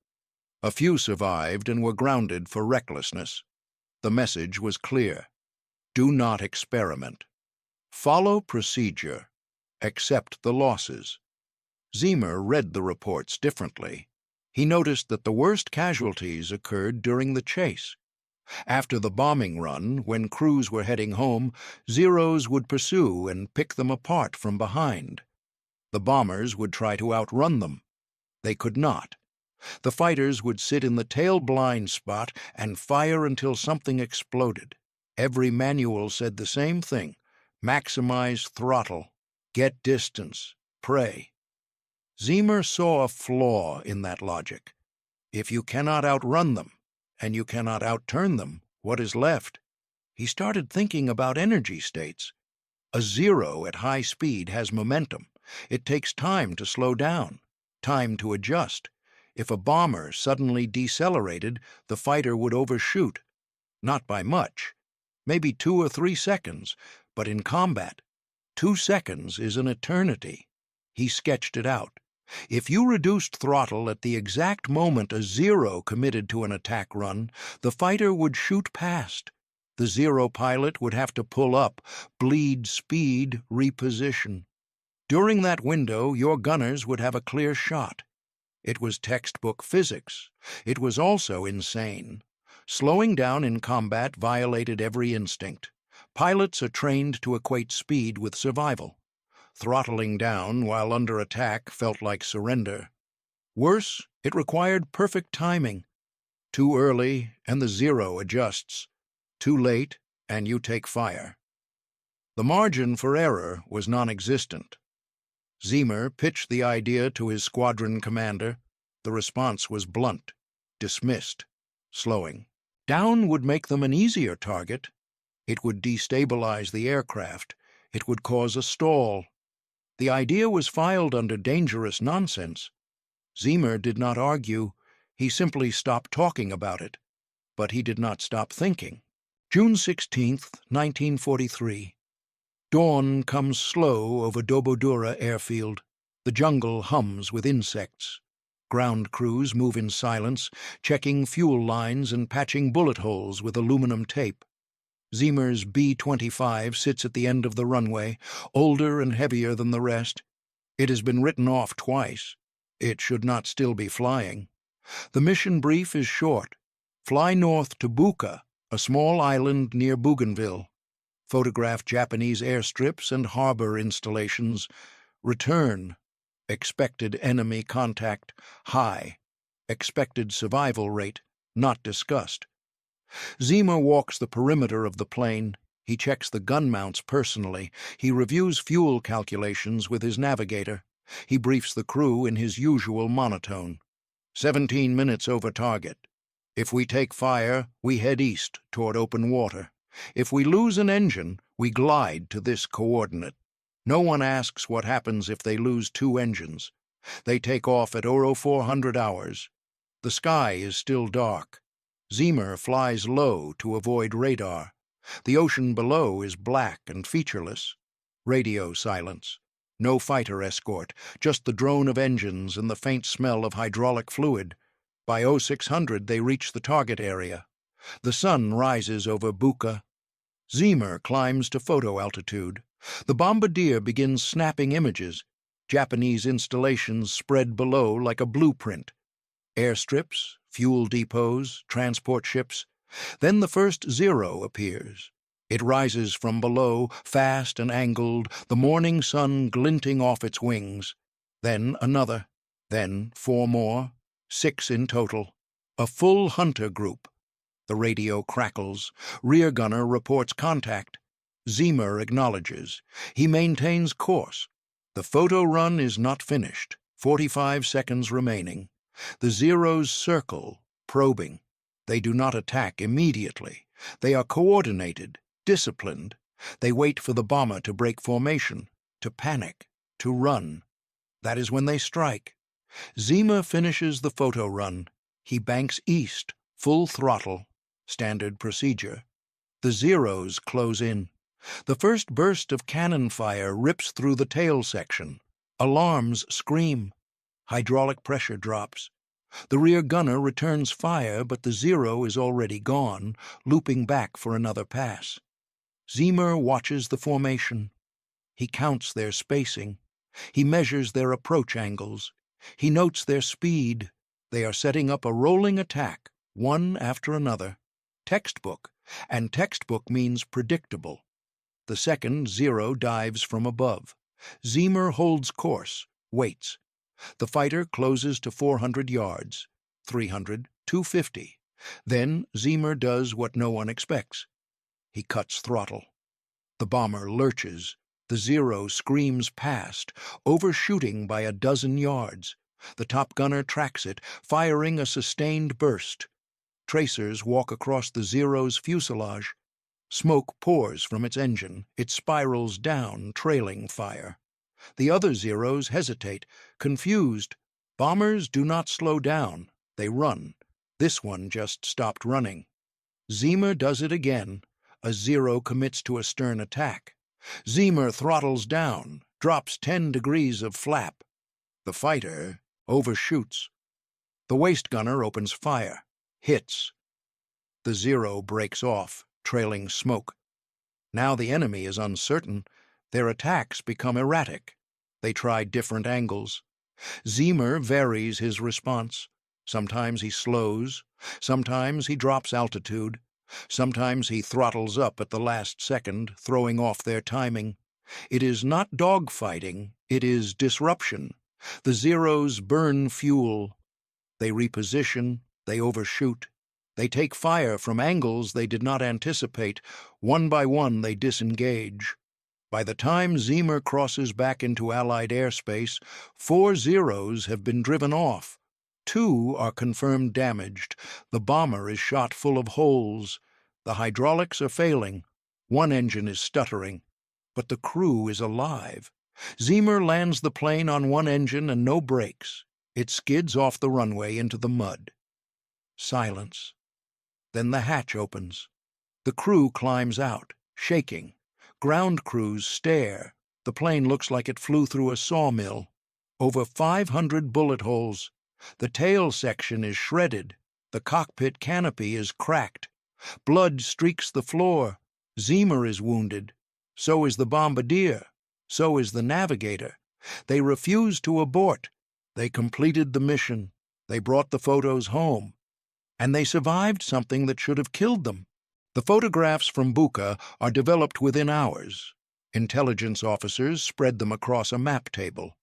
A few survived and were grounded for recklessness. The message was clear: do not experiment. Follow procedure. Accept the losses. Ziemer read the reports differently. He noticed that the worst casualties occurred during the chase. After the bombing run, when crews were heading home, Zeros would pursue and pick them apart from behind. The bombers would try to outrun them. They could not. The fighters would sit in the tail blind spot and fire until something exploded. Every manual said the same thing: maximize throttle, get distance, pray. Ziemer saw a flaw in that logic. If you cannot outrun them, and you cannot outturn them, what is left? He started thinking about energy states. A zero at high speed has momentum. It takes time to slow down, time to adjust. If a bomber suddenly decelerated, the fighter would overshoot. Not by much. Maybe 2 or 3 seconds, but in combat, 2 seconds is an eternity. He sketched it out. If you reduced throttle at the exact moment a zero committed to an attack run, the fighter would shoot past. The zero pilot would have to pull up, bleed speed, reposition. During that window, your gunners would have a clear shot. It was textbook physics. It was also insane. Slowing down in combat violated every instinct. Pilots are trained to equate speed with survival. Throttling down while under attack felt like surrender. Worse, it required perfect timing. Too early, and the zero adjusts. Too late, and you take fire. The margin for error was non-existent. Ziemer pitched the idea to his squadron commander. The response was blunt, dismissed, slowing. Down would make them an easier target. It would destabilize the aircraft. It would cause a stall. The idea was filed under dangerous nonsense. Ziemer did not argue. He simply stopped talking about it. But he did not stop thinking. June 16, 1943. Dawn comes slow over Dobodura airfield. The jungle hums with insects. Ground crews move in silence, checking fuel lines and patching bullet holes with aluminum tape. Ziemer's B-25 sits at the end of the runway, older and heavier than the rest. It has been written off twice. It should not still be flying. The mission brief is short. Fly north to Buka, a small island near Bougainville. Photograph Japanese airstrips and harbor installations. Return. Expected enemy contact, high. Expected survival rate, not discussed. Ziemer walks the perimeter of the plane. He checks the gun mounts personally. He reviews fuel calculations with his navigator. He briefs the crew in his usual monotone. 17 minutes over target. If we take fire, we head east toward open water. If we lose an engine, we glide to this coordinate. No one asks what happens if they lose 2 engines. They take off at 0400 hours. The sky is still dark. Zimmer flies low to avoid radar. The ocean below is black and featureless. Radio silence. No fighter escort, just the drone of engines and the faint smell of hydraulic fluid. By 0600 they reach the target area. The sun rises over Buka. Zimmer climbs to photo altitude. The bombardier begins snapping images. Japanese installations spread below like a blueprint. Airstrips, fuel depots, transport ships. Then the first Zero appears. It rises from below, fast and angled, the morning sun glinting off its wings. Then another. Then 4 more. 6 in total. A full hunter group. The radio crackles. Rear gunner reports contact. Zimmer acknowledges. He maintains course. The photo run is not finished. 45 seconds remaining. The Zeros circle, probing. They do not attack immediately. They are coordinated, disciplined. They wait for the bomber to break formation, to panic, to run. That is when they strike. Zimmer finishes the photo run. He banks east, full throttle. Standard procedure. The Zeros close in. The first burst of cannon fire rips through the tail section. Alarms scream. Hydraulic pressure drops. The rear gunner returns fire, but the Zero is already gone, looping back for another pass. Zimmer watches the formation. He counts their spacing. He measures their approach angles. He notes their speed. They are setting up a rolling attack, one after another. Textbook, and textbook means predictable. The second Zero dives from above. Zimmer holds course, waits. The fighter closes to 400 yards, 300, 250. Then Zimmer does what no one expects. He cuts throttle. The bomber lurches. The Zero screams past, overshooting by a dozen yards. The top gunner tracks it, firing a sustained burst. Tracers walk across the Zero's fuselage. Smoke pours from its engine. It spirals down, trailing fire. The other Zeros hesitate, confused. Bombers do not slow down. They run. This one just stopped running. Zimmer does it again. A Zero commits to a stern attack. Zimmer throttles down, drops 10 degrees of flap. The fighter overshoots. The waist gunner opens fire, hits. The Zero breaks off, trailing smoke. Now the enemy is uncertain. Their attacks become erratic. They try different angles. Zimmer varies his response. Sometimes he slows. Sometimes he drops altitude. Sometimes he throttles up at the last second, throwing off their timing. It is not dogfighting. It is disruption. The Zeros burn fuel. They reposition. They overshoot. They take fire from angles they did not anticipate. One by one they disengage. By the time Zimmer crosses back into Allied airspace, 4 Zeros have been driven off. 2 are confirmed damaged. The bomber is shot full of holes. The hydraulics are failing. 1 engine is stuttering. But the crew is alive. Zimmer lands the plane on 1 engine and no brakes. It skids off the runway into the mud. Silence. Then the hatch opens. The crew climbs out, shaking. Ground crews stare. The plane looks like it flew through a sawmill. Over 500 bullet holes. The tail section is shredded. The cockpit canopy is cracked. Blood streaks the floor. Zimmer is wounded. So is the bombardier. So is the navigator. They refused to abort. They completed the mission. They brought the photos home. And they survived something that should have killed them. The photographs from Buka are developed within hours. Intelligence officers spread them across a map table.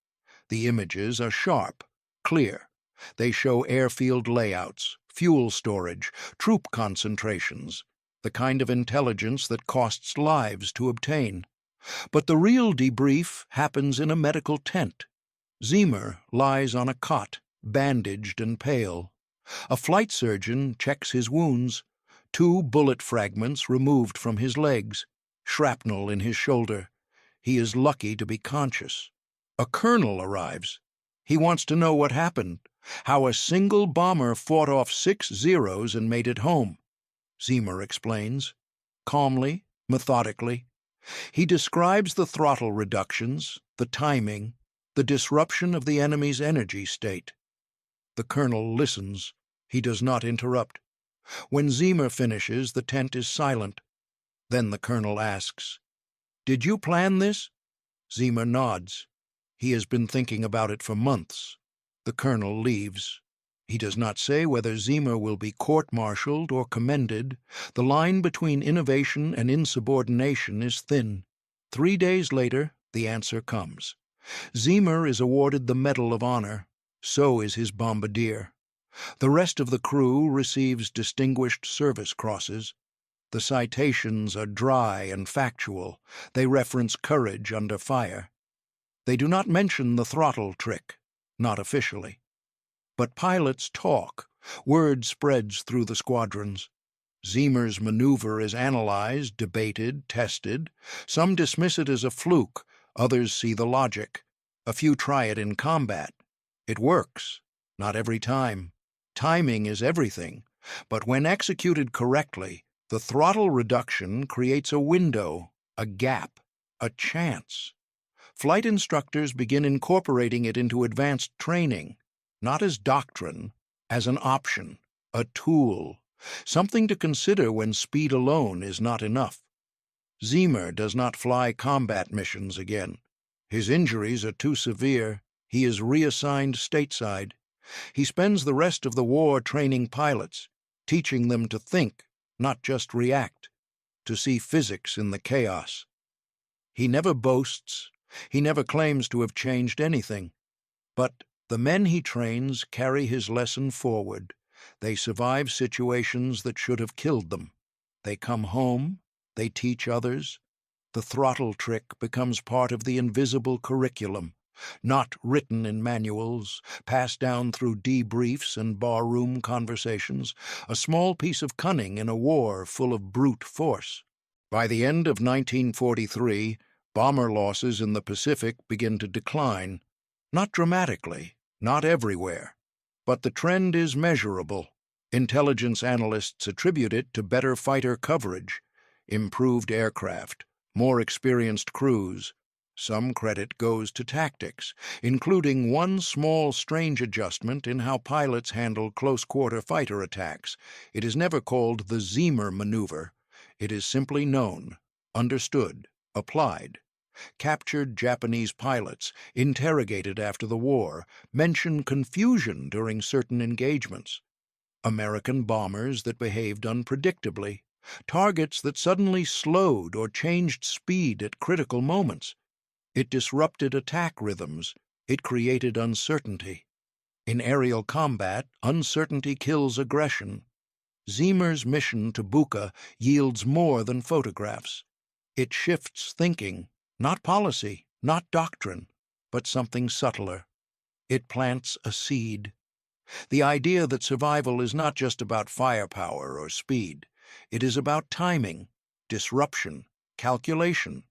The images are sharp, clear. They show airfield layouts, fuel storage, troop concentrations, the kind of intelligence that costs lives to obtain. But the real debrief happens in a medical tent. Zimmer lies on a cot, bandaged and pale. A flight surgeon checks his wounds. 2 bullet fragments removed from his legs, shrapnel in his shoulder. He is lucky to be conscious. A colonel arrives. He wants to know what happened. How a single bomber fought off 6 Zeros and made it home. Ziemer explains, calmly, methodically. He describes the throttle reductions, the timing, the disruption of the enemy's energy state. The colonel listens. He does not interrupt. When Ziemer finishes, the tent is silent. Then the colonel asks, "Did you plan this?" Ziemer nods. He has been thinking about it for months. The colonel leaves. He does not say whether Ziemer will be court-martialed or commended. The line between innovation and insubordination is thin. 3 days later, the answer comes. Ziemer is awarded the Medal of Honor. So is his bombardier. The rest of the crew receives Distinguished Service Crosses. The citations are dry and factual. They reference courage under fire. They do not mention the throttle trick, not officially. But pilots talk. Word spreads through the squadrons. Ziemer's maneuver is analyzed, debated, tested. Some dismiss it as a fluke. Others see the logic. A few try it in combat. It works. Not every time. Timing is everything. But when executed correctly, the throttle reduction creates a window, a gap, a chance. Flight instructors begin incorporating it into advanced training, not as doctrine, as an option, a tool, something to consider when speed alone is not enough. Ziemer does not fly combat missions again. His injuries are too severe. He is reassigned stateside. He spends the rest of the war training pilots, teaching them to think, not just react, to see physics in the chaos. He never boasts. He never claims to have changed anything. But the men he trains carry his lesson forward. They survive situations that should have killed them. They come home. They teach others. The throttle trick becomes part of the invisible curriculum, not written in manuals, passed down through debriefs and barroom conversations, a small piece of cunning in a war full of brute force. By the end of 1943, bomber losses in the Pacific begin to decline, not dramatically, not everywhere, but the trend is measurable. Intelligence analysts attribute it to better fighter coverage, improved aircraft, more experienced crews. Some credit goes to tactics, including one small strange adjustment in how pilots handle close-quarter fighter attacks. It is never called the Ziemer maneuver. It is simply known, understood, applied. Captured Japanese pilots, interrogated after the war, mention confusion during certain engagements. American bombers that behaved unpredictably, targets that suddenly slowed or changed speed at critical moments. It disrupted attack rhythms. It created uncertainty. In aerial combat, uncertainty kills aggression. Ziemer's mission to Buka yields more than photographs. It shifts thinking, not policy, not doctrine, but something subtler. It plants a seed. The idea that survival is not just about firepower or speed. It is about timing, disruption, calculation.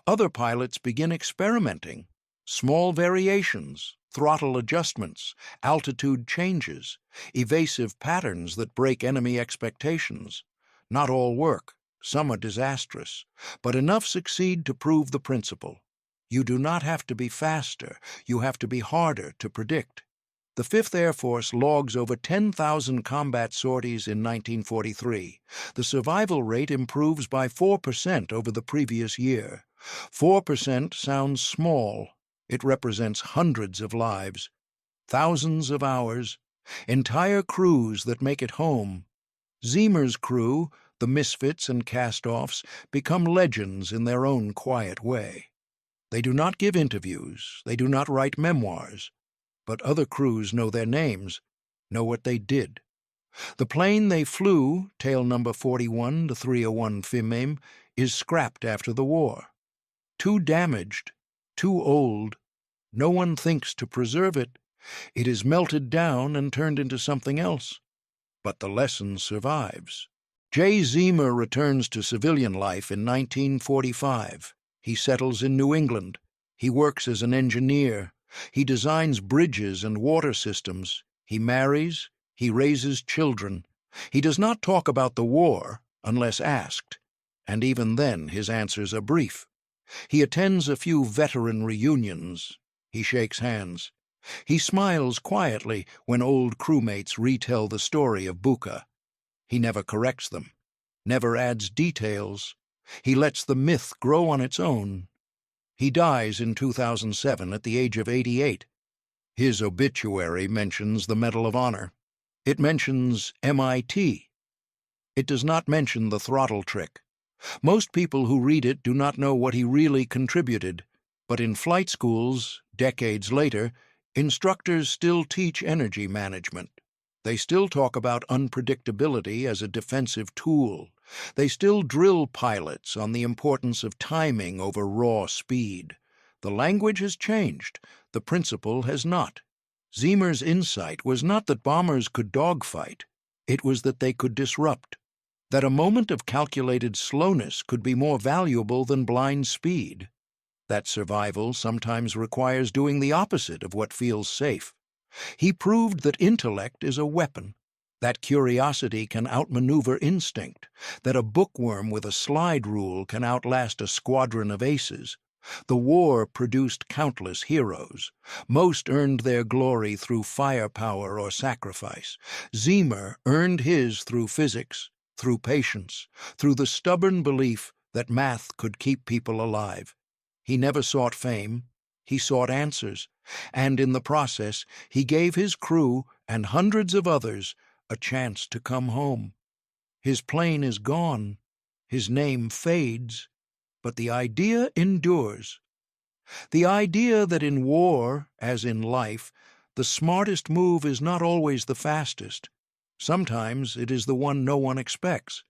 Other pilots begin experimenting. Small variations, throttle adjustments, altitude changes, evasive patterns that break enemy expectations. Not all work. Some are disastrous, but enough succeed to prove the principle. You do not have to be faster. You have to be harder to predict. The 5th Air Force logs over 10,000 combat sorties in 1943. The survival rate improves by 4% over the previous year. 4% sounds small. It represents hundreds of lives, thousands of hours, entire crews that make it home. Ziemer's crew, the misfits and cast-offs, become legends in their own quiet way. They do not give interviews. They do not write memoirs. But other crews know their names, know what they did. The plane they flew, tail number 41 to 301 Fimame, is scrapped after the war. Too damaged, too old. No one thinks to preserve it. It is melted down and turned into something else. But the lesson survives. J. Ziemer returns to civilian life in 1945. He settles in New England. He works as an engineer. He designs bridges and water systems. He marries. He raises children. He does not talk about the war unless asked, and even then his answers are brief. He attends a few veteran reunions. He shakes hands. He smiles quietly when old crewmates retell the story of Buka. He never corrects them, never adds details. He lets the myth grow on its own. He dies in 2007 at the age of 88. His obituary mentions the Medal of Honor. It mentions MIT. It does not mention the throttle trick. Most people who read it do not know what he really contributed, but in flight schools, decades later, instructors still teach energy management. They still talk about unpredictability as a defensive tool. They still drill pilots on the importance of timing over raw speed. The language has changed. The principle has not. Ziemer's insight was not that bombers could dogfight. It was that they could disrupt. That a moment of calculated slowness could be more valuable than blind speed. That survival sometimes requires doing the opposite of what feels safe. He proved that intellect is a weapon, that curiosity can outmaneuver instinct, that a bookworm with a slide rule can outlast a squadron of aces. The war produced countless heroes. Most earned their glory through firepower or sacrifice. Ziemer earned his through physics, through patience, through the stubborn belief that math could keep people alive. He never sought fame. He sought answers, and in the process he gave his crew and hundreds of others a chance to come home. His plane is gone, his name fades, but the idea endures. The idea that in war, as in life, the smartest move is not always the fastest. Sometimes it is the one no one expects.